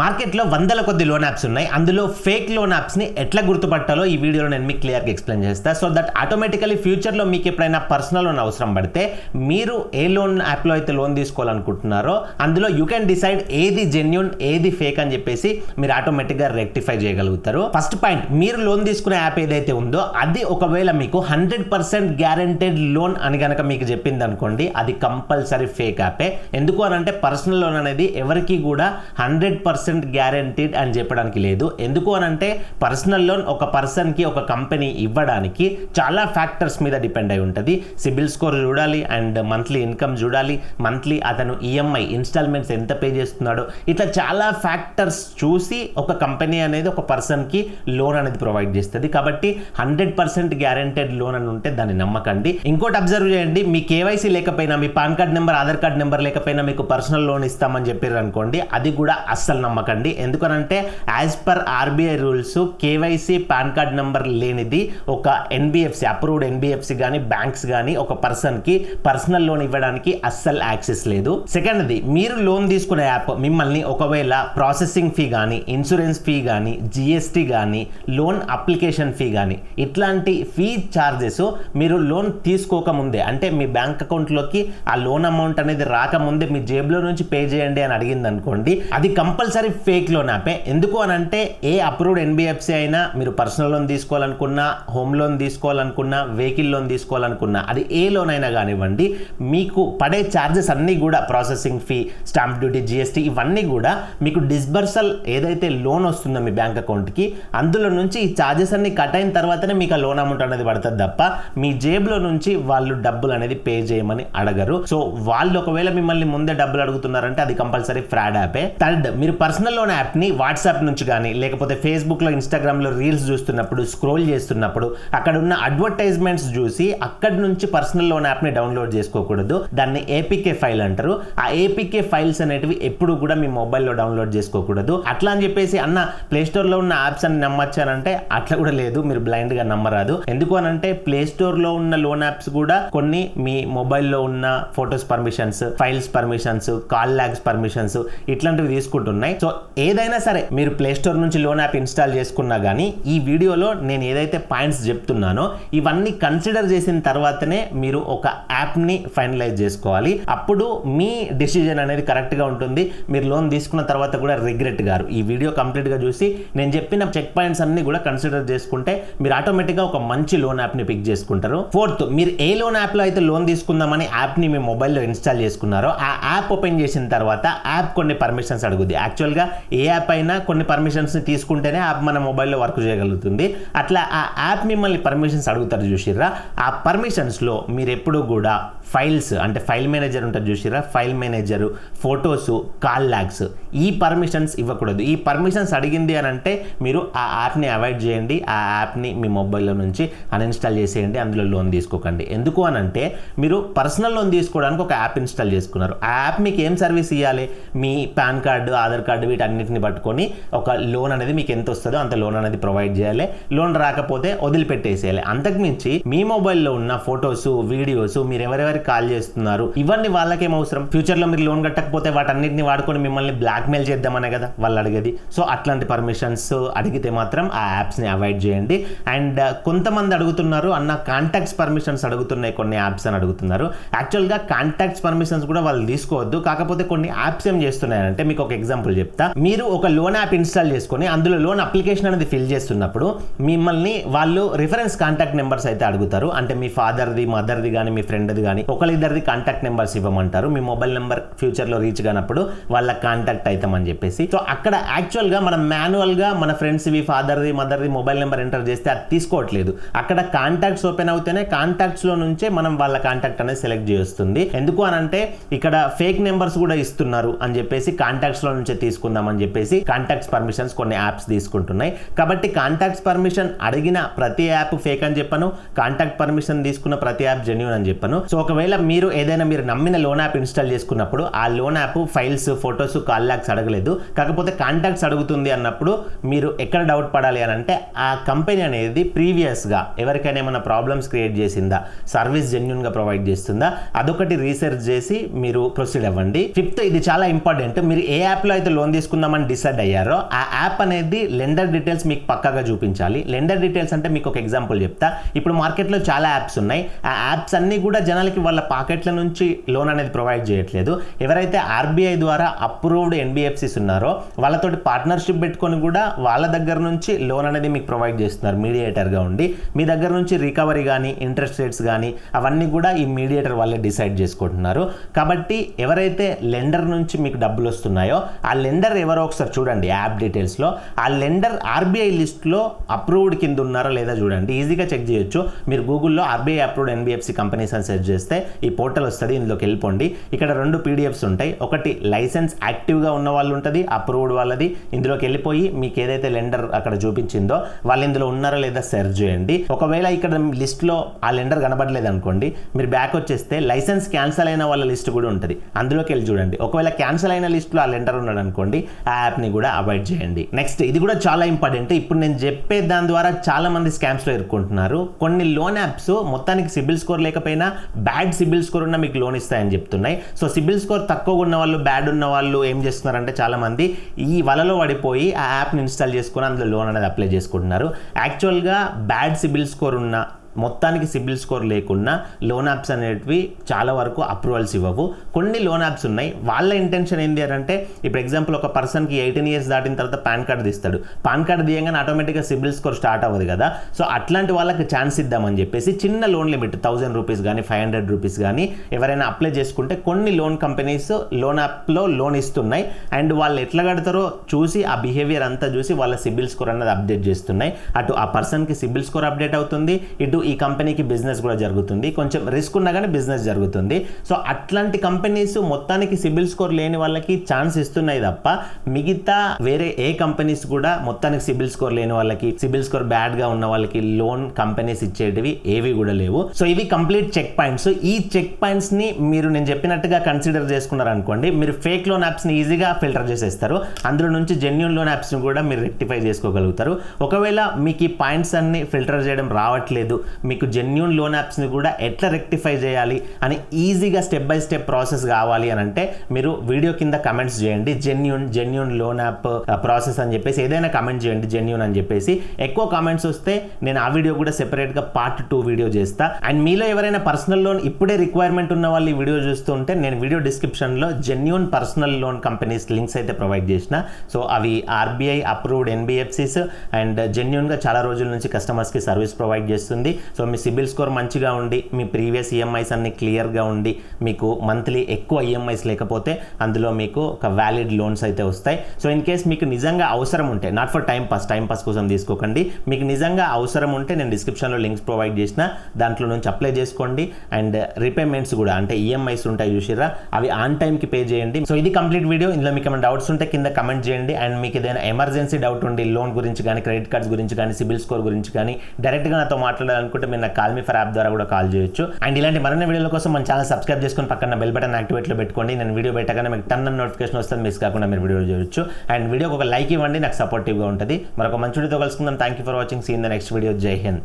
మార్కెట్లో వందల కొద్ది లోన్ యాప్స్ ఉన్నాయి. అందులో ఫేక్ లోన్ యాప్స్ని ఎట్లా గుర్తుపట్టాలో ఈ వీడియోలో నేను మీకు క్లియర్గా ఎక్స్ప్లెయిన్ చేస్తాను. సో దట్ ఆటోమేటికలీ ఫ్యూచర్లో మీకు ఎప్పుడైనా పర్సనల్ లోన్ అవసరం పడితే మీరు ఏ లోన్ యాప్లో అయితే లోన్ తీసుకోవాలనుకుంటున్నారో అందులో యూ కెన్ డిసైడ్ ఏది జెన్యూన్ ఏది ఫేక్ అని చెప్పేసి మీరు ఆటోమేటిక్గా రెక్టిఫై చేయగలుగుతారు. ఫస్ట్ పాయింట్, మీరు లోన్ తీసుకునే యాప్ ఏదైతే ఉందో అది ఒకవేళ మీకు 100% గ్యారెంటెడ్ లోన్ అని కనుక మీకు చెప్పింది అనుకోండి, అది కంపల్సరీ ఫేక్ యాపే. ఎందుకు అని అంటే పర్సనల్ లోన్ అనేది ఎవరికి కూడా 100% గ్యారెంటీడ్ అని చెప్పడానికి లేదు. ఎందుకు అని అంటే పర్సనల్ లోన్ ఒక పర్సన్కి ఒక కంపెనీ ఇవ్వడానికి చాలా ఫ్యాక్టర్స్ మీద డిపెండ్ అయి ఉంటుంది. సిబిల్ స్కోర్ చూడాలి, అండ్ మంత్లీ ఇన్కమ్ చూడాలి, మంత్లీ అతను ఈఎంఐ ఇన్స్టాల్మెంట్స్ ఎంత పే చేస్తున్నాడో, ఇట్లా చాలా ఫ్యాక్టర్స్ చూసి ఒక కంపెనీ అనేది ఒక పర్సన్కి లోన్ అనేది ప్రొవైడ్ చేస్తుంది. కాబట్టి 100% గ్యారెంటెడ్ లోన్ అని ఉంటే దాన్ని నమ్మకండి. ఇంకోటి అబ్జర్వ్ చేయండి, మీ కేవైసీ లేకపోయినా, మీ PAN card number Aadhaar card number లేకపోయినా మీకు పర్సనల్ లోన్ ఇస్తామని చెప్పారు అనుకోండి, అది కూడా అస్సలు నమ్మకండి. ఎందుకనంటే as per RBI rules KYC pan card number లేనిది ఒక ఎన్బిఎఫ్సి అప్రూవ్డ్ ఎన్బిఎఫ్సి కానీ బ్యాంక్స్ కానీ ఒక పర్సన్కి పర్సనల్ లోన్ ఇవ్వడానికి అస్సలు యాక్సెస్ లేదు. సెకండ్ది, మీరు లోన్ తీసుకునే యాప్ మిమ్మల్ని ఒకవేళ ప్రాసెసింగ్ ఫీ కానీ, ఇన్సూరెన్స్ ఫీ కానీ, జిఎస్టీ కానీ, లోన్ అప్లికేషన్ ఫీ కానీ ఇట్లాంటి ఫీ ఛార్జెస్ మీరు లోన్ తీసుకోకముందే, అంటే మీ బ్యాంక్ అకౌంట్లోకి ఆ లోన్ అమౌంట్ అనేది రాకముందే మీ జేబులో నుంచి పే చేయండి అని అడిగింది అనుకోండి, అది కంపల్సరీ ఫేక్ లోన్ యాపే. ఎందుకు అని అంటే ఏ అప్రూవ్డ్ ఎన్బిఎఫ్సి అయినా మీరు పర్సనల్ లోన్ తీసుకోవాలనుకున్నా, హోమ్ లోన్ తీసుకోవాలనుకున్నా, వెహికల్ లోన్ తీసుకోవాలనుకున్నా, అది ఏ లోన్ అయినా కానివ్వండి, మీకు పడే ఛార్జెస్ అన్నీ కూడా processing fee, stamp duty, GST ఇవన్నీ కూడా మీకు డిస్బర్సల్ ఏదైతే లోన్ వస్తుందో మీ బ్యాంక్ అకౌంట్కి అందులో నుంచి ఈ ఛార్జెస్ అన్ని కట్ అయిన తర్వాతనే మీకు ఆ లోన్ అమౌంట్ అనేది పడుతుంది తప్ప మీ జేబులో నుంచి వాళ్ళు డబ్బులు అనేది పే చేయమని అడగరు. సో వాళ్ళు ఒకవేళ మిమ్మల్ని ముందే డబ్బులు అడుగుతున్నారంటే అది కంపల్సరీ ఫ్రాడ్ యాపే. థర్డ్, మీరు పర్సనల్ లోన్ యాప్ని వాట్సాప్ నుంచి కానీ లేకపోతే ఫేస్బుక్లో, ఇన్స్టాగ్రామ్లో రీల్స్ చూస్తున్నప్పుడు, స్క్రోల్ చేస్తున్నప్పుడు అక్కడ ఉన్న అడ్వర్టైజ్మెంట్స్ చూసి అక్కడి నుంచి పర్సనల్ లోన్ యాప్ని డౌన్లోడ్ చేసుకోకూడదు. దాన్ని ఏపీకే ఫైల్ అంటారు. ఆ ఏపీకే ఫైల్స్ అనేటివి ఎప్పుడు కూడా మీ మొబైల్లో డౌన్లోడ్ చేసుకోకూడదు. అట్లా అని చెప్పేసి అన్న ప్లేస్టోర్లో ఉన్న యాప్స్ అని నమ్మచ్చానంటే అట్లా కూడా లేదు, మీరు బ్లైండ్గా నమ్మరాదు. ఎందుకు అని అంటే ప్లేస్టోర్లో ఉన్న లోన్ యాప్స్ కూడా కొన్ని మీ మొబైల్లో ఉన్న photos permissions, files permissions, call logs permissions ఇట్లాంటివి తీసుకుంటున్నాయి. సో ఏదైనా సరే మీరు ప్లేస్టోర్ నుంచి లోన్ యాప్ ఇన్స్టాల్ చేసుకున్నా కానీ ఈ వీడియోలో నేను ఏదైతే పాయింట్స్ చెప్తున్నానో ఇవన్నీ కన్సిడర్ చేసిన తర్వాతనే మీరు ఒక యాప్ని ఫైనలైజ్ చేసుకోవాలి. అప్పుడు మీ డిసిజన్ అనేది కరెక్ట్గా ఉంటుంది. మీరు లోన్ తీసుకున్న తర్వాత కూడా రిగ్రెట్ గారు. ఈ వీడియో కంప్లీట్గా చూసి నేను చెప్పిన చెక్ పాయింట్స్ అన్ని కూడా కన్సిడర్ చేసుకుంటే మీరు ఆటోమేటిక్గా ఒక మంచి లోన్ యాప్ని పిక్ చేసుకుంటారు. ఫోర్త్, మీరు ఏ లోన్ యాప్లో అయితే లోన్ తీసుకుందామని యాప్ని మీ మొబైల్లో ఇన్స్టాల్ చేసుకున్నారో ఆ యాప్ ఓపెన్ చేసిన తర్వాత యాప్ కొన్ని పర్మిషన్స్ అడుగుద్ది. యాక్చువల్గా ఏ యాప్ అయినా కొన్ని పర్మిషన్స్ని తీసుకుంటేనే యాప్ మన మొబైల్లో వర్క్ చేయగలుగుతుంది. అట్లా ఆ యాప్ మిమ్మల్ని పర్మిషన్స్ అడుగుతారు చూసిర్రా, ఆ పర్మిషన్స్లో మీరు ఎప్పుడు కూడా ఫైల్స్ అంటే ఫైల్ మేనేజర్ ఉంటుంది చూసిర్రా, file manager, photos, call logs ఈ పర్మిషన్స్ ఇవ్వకూడదు. ఈ పర్మిషన్స్ అడిగింది అని అంటే మీరు ఆ యాప్ని అవాయిడ్ చేయండి. ఆ యాప్ని మీ మొబైల్లో నుంచి అన్ఇన్స్టాల్ చేసేయండి. అందులో లోన్ తీసుకోకండి. ఎందుకు అని అంటే మీరు పర్సనల్ లోన్ తీసుకోవడానికి ఒక యాప్ ఇన్స్టాల్ చేసుకున్నారు. ఆ యాప్ మీకు ఏం సర్వీస్ ఇవ్వాలి? మీ పాన్ కార్డు, ఆధార్ కార్డు వీటన్నిటిని పట్టుకొని ఒక లోన్ అనేది మీకు ఎంత వస్తుందో అంత లోన్ అనేది ప్రొవైడ్ చేయాలి. లోన్ రాకపోతే వదిలిపెట్టేసేయాలి. అంతకుమించి మీ మొబైల్లో ఉన్న ఫొటోస్, వీడియోస్, మీరు ఎవరెవరికి కాల్ చేస్తున్నారు ఇవన్నీ వాళ్ళకేం అవసరం? ఫ్యూచర్లో మీరు లోన్ కట్టకపోతే వాటన్నిటిని వాడుకొని మిమ్మల్ని బ్లాక్మెయిల్ చేద్దామనే కదా వాళ్ళు అడిగేది. సో అట్లాంటి పర్మిషన్స్ అడిగితే మాత్రం ఆ యాప్స్ని అవాయిడ్ చేయండి. అండ్ కొంతమంది అడుగుతున్నారు అన్న కాంటాక్ట్స్ పర్మిషన్స్ అడుగుతున్నాయి కొన్ని యాప్స్ అని అడుగుతున్నారు. యాక్చువల్గా కాంటాక్ట్స్ పర్మిషన్స్ కూడా వాళ్ళు తీసుకోవద్దు. కాకపోతే కొన్ని యాప్స్ ఏం చేస్తున్నాయంటే మీకు ఒక ఎగ్జాంపుల్ చెప్తా. మీరు ఒక లోన్ యాప్ ఇన్స్టాల్ చేసుకొని అందులో లోన్ అప్లికేషన్ అనేది ఫిల్ చేస్తున్నప్పుడు మిమ్మల్ని వాళ్ళు రిఫరెన్స్ కాంటాక్ట్ నెంబర్స్ అయితే అడుగుతారు. అంటే మీ ఫాదర్ది, మదర్ది కానీ, మీ ఫ్రెండ్ది కానీ ఒకరిద్దరిది కాంటాక్ట్ నెంబర్స్ ఇవ్వమంటారు. మీ మొబైల్ నెంబర్ ఫ్యూచర్లో రీచ్ కానప్పుడు వాళ్ళ కాంటాక్ట్ అవుతామని చెప్పేసి. సో అక్కడ యాక్చువల్గా మనం మాన్యువల్గా మన ఫ్రెండ్స్వి, ఫాదర్ది, మదర్ది మొబైల్ నెంబర్ ఎంటర్ చేస్తే అది తీసుకోవట్లేదు. అక్కడ కాంటాక్ట్స్ ఓపెన్ అవుతేనే కాంటాక్ట్స్లో నుంచే మనం వాళ్ళ కాంటాక్ట్ అనేది సెలెక్ట్ చేస్తుంది. ఎందుకు అని అంటే ఇక్కడ ఫేక్ నెంబర్స్ కూడా ఇస్తున్నారు అని చెప్పేసి కాంటాక్ట్స్లో నుంచే తీసుకుందామని చెప్పేసి కాంటాక్ట్స్ పర్మిషన్స్ కొన్ని యాప్స్ తీసుకుంటున్నాయి. కాబట్టి కాంటాక్ట్స్ పర్మిషన్ అడిగిన ప్రతి యాప్ ఫేక్ అని చెప్పను, కాంటాక్ట్ పర్మిషన్ తీసుకున్న ప్రతి యాప్ జెన్యూన్ అని చెప్పను. సో ఒకవేళ మీరు ఏదైనా మీరు నమ్మిన లోన్ యాప్ ఇన్స్టాల్ చేసుకున్నప్పుడు ఆ loan app files, photos, call logs అడగలేదు, కాకపోతే కాంటాక్ట్స్ అడుగుతుంది అన్నప్పుడు మీరు ఎక్కడ డౌట్ పడాలి అని అంటే ఆ కంపెనీ అనేది ప్రీవియస్గా ఎవరికైనా ఏమైనా ప్రాబ్లమ్స్ క్రియేట్ చేసిందా, సర్వీస్ జెన్యూన్గా ప్రొవైడ్ చేస్తుందా, అదొకటి రీసెర్చ్ చేసి మీరు ప్రొసీడ్ అవ్వండి. ఫిఫ్త్, ఇది చాలా ఇంపార్టెంట్, మీరు ఏ యాప్లో అయితే లోన్ లోన్ తీసుకుందామని డిసైడ్ అయ్యారో ఆ యాప్ అనేది లెండర్ డీటెయిల్స్ మీకు పక్కాగా చూపించాలి. లెండర్ డీటెయిల్స్ అంటే మీకు ఒక ఎగ్జాంపుల్ చెప్తా. ఇప్పుడు మార్కెట్లో చాలా యాప్స్ ఉన్నాయి. ఆ యాప్స్ అన్నీ కూడా జనాలకి వాళ్ళ పాకెట్ల నుంచి లోన్ అనేది ప్రొవైడ్ చేయట్లేదు. ఎవరైతే ఆర్బీఐ ద్వారా అప్రూవ్డ్ ఎన్బిఎఫ్సిస్ ఉన్నారో వాళ్ళతోటి పార్ట్నర్షిప్ పెట్టుకొని కూడా వాళ్ళ దగ్గర నుంచి లోన్ అనేది మీకు ప్రొవైడ్ చేస్తున్నారు మీడియేటర్గా ఉండి. మీ దగ్గర నుంచి రికవరీ కానీ ఇంట్రెస్ట్ రేట్స్ కానీ అవన్నీ కూడా ఈ మీడియేటర్ వాళ్ళే డిసైడ్ చేసుకుంటున్నారు. కాబట్టి ఎవరైతే లెండర్ నుంచి మీకు డబ్బులు వస్తున్నాయో ఆ లెండర్ ఎవరో ఒకసారి చూడండి యాప్ డీటెయిల్స్లో. ఆ లెండర్ ఆర్బీఐ లిస్ట్లో అప్రూవ్డ్ కింద ఉన్నారో లేదా చూడండి. ఈజీగా చెక్ చేయొచ్చు. మీరు గూగుల్లో ఆర్బీఐ అప్రూవ్డ్ ఎన్బిఎఫ్సి కంపెనీస్ అని సెర్చ్ చేస్తే ఈ పోర్టల్ వస్తుంది. ఇందులోకి వెళ్ళిపోండి. ఇక్కడ 2 పీడిఎఫ్స్ ఉంటాయి. ఒకటి లైసెన్స్ యాక్టివ్గా ఉన్న వాళ్ళు ఉంటుంది, అప్రూవ్డ్ వాళ్ళది. ఇందులోకి వెళ్ళిపోయి మీకు ఏదైతే లెండర్ అక్కడ చూపించిందో వాళ్ళు ఇందులో ఉన్నారో లేదా సెర్చ్ చేయండి. ఒకవేళ ఇక్కడ లిస్ట్లో ఆ లెండర్ కనబడలేదు అనుకోండి, మీరు బ్యాక్ వచ్చేస్తే లైసెన్స్ క్యాన్సిల్ అయిన వాళ్ళ లిస్ట్ కూడా ఉంటుంది. అందులోకి వెళ్ళి చూడండి. ఒకవేళ క్యాన్సిల్ అయిన లిస్ట్లో ఆ లెండర్ ఉన్నాడు అనుకోండి, ఆ యాప్ని కూడా అవాయిడ్ చేయండి. నెక్స్ట్ ఇది కూడా చాలా ఇంపార్టెంట్. ఇప్పుడు నేను చెప్పే దాని ద్వారా చాలా మంది స్కామ్స్లో ఇరుక్కుంటున్నారు. కొన్ని లోన్ యాప్స్ మొత్తానికి సిబిల్ స్కోర్ లేకపోయినా బ్యాడ్ సిబిల్ స్కోర్ ఉన్న మీకు లోన్ ఇస్తాయని చెప్తున్నాయి. సో సిబిల్ స్కోర్ తక్కువగా ఉన్న వాళ్ళు, బ్యాడ్ ఉన్న వాళ్ళు ఏం చేస్తున్నారంటే చాలా మంది ఈ వలలో పడిపోయి ఆ యాప్ని ఇన్స్టాల్ చేసుకుని అందులో లోన్ అనేది అప్లై చేసుకుంటున్నారు. యాక్చువల్గా బ్యాడ్ సిబిల్ స్కోర్ ఉన్న మొత్తానికి సిబిల్ స్కోర్ లేకున్నా లోన్ యాప్స్ అనేటివి చాలా వరకు అప్రూవల్స్ ఇవ్వవు. కొన్ని లోన్ యాప్స్ ఉన్నాయి. వాళ్ళ ఇంటెన్షన్ ఏంటి అంటే ఇప్పుడు ఎగ్జాంపుల్ ఒక పర్సన్కి 18 years దాటిన తర్వాత పాన్ కార్డు తీస్తాడు. పాన్ కార్డు తీయగానే ఆటోమేటిక్గా సిబిల్ స్కోర్ స్టార్ట్ అవ్వదు కదా. సో అట్లాంటి వాళ్ళకి ఛాన్స్ ఇద్దామని చెప్పేసి చిన్న లోన్ లిమిట్ 1000 రూపీస్ కానీ 500 రూపీస్ కానీ ఎవరైనా అప్లై చేసుకుంటే కొన్ని లోన్ కంపెనీస్ లోన్ యాప్లో లోన్ ఇస్తున్నాయి. అండ్ వాళ్ళు ఎట్లా కడతారో చూసి ఆ బిహేవియర్ అంతా చూసి వాళ్ళ సిబిల్ స్కోర్ అన్నది అప్డేట్ చేస్తున్నాయి. అటు ఆ పర్సన్కి సిబిల్ స్కోర్ అప్డేట్ అవుతుంది, ఇటు ఈ కంపెనీకి బిజినెస్ కూడా జరుగుతుంది. కొంచెం రిస్క్ ఉన్నా కానీ బిజినెస్ జరుగుతుంది. సో అట్లాంటి కంపెనీస్ మొత్తానికి సిబిల్ స్కోర్ లేని వాళ్ళకి ఛాన్స్ ఇస్తున్నాయి తప్ప మిగతా వేరే ఏ కంపెనీస్ కూడా మొత్తానికి సిబిల్ స్కోర్ లేని వాళ్ళకి, సిబిల్ స్కోర్ బ్యాడ్గా ఉన్న వాళ్ళకి లోన్ కంపెనీస్ ఇచ్చేటివి ఏవి కూడా లేవు. సో ఇవి కంప్లీట్ చెక్ పాయింట్స్. ఈ చెక్ పాయింట్స్ని మీరు నేను చెప్పినట్టుగా కన్సిడర్ చేసుకున్నారు అనుకోండి, మీరు ఫేక్ లోన్ యాప్స్ని ఈజీగా ఫిల్టర్ చేసేస్తారు. అందులో నుంచి జెన్యూన్ లోన్ యాప్స్ని కూడా మీరు రెక్టిఫై చేసుకోగలుగుతారు. ఒకవేళ మీకు ఈ పాయింట్స్ అన్ని ఫిల్టర్ చేయడం రావట్లేదు, మీకు జెన్యూన్ లోన్ యాప్స్ని కూడా ఎట్లా రెక్టిఫై చేయాలి అని ఈజీగా స్టెప్ బై స్టెప్ ప్రాసెస్ కావాలి అని అంటే మీరు వీడియో కింద కమెంట్స్ చేయండి. జెన్యూన్ లోన్ యాప్ ప్రాసెస్ అని చెప్పేసి ఏదైనా కమెంట్ చేయండి జెన్యూన్ అని చెప్పేసి. ఎక్కువ కామెంట్స్ వస్తే నేను ఆ వీడియో కూడా సెపరేట్గా పార్ట్ 2 వీడియో చేస్తా. అండ్ మీలో ఎవరైనా పర్సనల్ లోన్ ఇప్పుడే రిక్వైర్మెంట్ ఉన్న వాళ్ళు ఈ వీడియో చూస్తూ ఉంటే నేను వీడియో డిస్క్రిప్షన్లో genuine personal loan companies links అయితే ప్రొవైడ్ చేసిన. సో అవి ఆర్బీఐ అప్రూవ్డ్ ఎన్బిఎఫ్సిస్ అండ్ జెన్యూన్గా చాలా రోజుల నుంచి కస్టమర్స్కి సర్వీస్ ప్రొవైడ్ చేస్తుంది. సో మీ సిబిల్ స్కోర్ మంచిగా ఉండి, మీ ప్రీవియస్ ఈఎంఐస్ అన్ని క్లియర్గా ఉండి, మీకు మంత్లీ ఎక్కువ ఈఎంఐస్ లేకపోతే అందులో మీకు ఒక వ్యాలిడ్ లోన్స్ అయితే వస్తాయి. సో ఇన్ కేస్ మీకు నిజంగా అవసరం ఉంటే, నాట్ ఫర్ టైం పాస్ కోసం తీసుకోకండి, మీకు నిజంగా అవసరం ఉంటే నేను డిస్క్రిప్షన్లో లింక్స్ ప్రొవైడ్ చేసిన, దాంట్లో నుంచి అప్లై చేసుకోండి. అండ్ రీపేమెంట్స్ కూడా అంటే ఈఎంఐస్ ఉంటాయి చూసిరా, అవి ఆన్ టైంకి పే చేయండి. సో ఇది కంప్లీట్ వీడియో. ఇందులో మీకు ఏమైనా డౌట్స్ ఉంటే కింద కమెంట్ చేయండి. అండ్ మీకు ఏదైనా ఎమర్జెన్సీ డౌట్ ఉండి లోన్ గురించి కానీ, క్రెడిట్ కార్డ్స్ గురించి కానీ, సిబిల్ స్కోర్ గురించి కానీ డైరెక్ట్గా నాతో మాట్లాడాలనుకుంటే మీరు నాకు కాల్ మీ ఫర్ యాప్ ద్వారా కూడా కాల్ చేయొచ్చు. అండ్ ఇలాంటి మరిన్ని వీడియోల కోసం మన ఛానల్ సబ్స్క్రైబ్ చేసుకొని పక్కన బెల్ బటన్ యాక్టివేట్లో పెట్టుకోండి. నేను వీడియో పెట్టగానే మీకు టన్ నోటిఫికేషన్ వస్తుంది, మిస్ కాకుండా మీరు వీడియో చేయొచ్చు. అండ్ వీడియోకి ఒక లైక్ ఇవ్వండి, నాకు సపోర్టివ్గా ఉంటుంది. మరొక మంచి వీడియోతో కలుసుకుందాం. Thank you for watching. See in the next video. Jai Hind.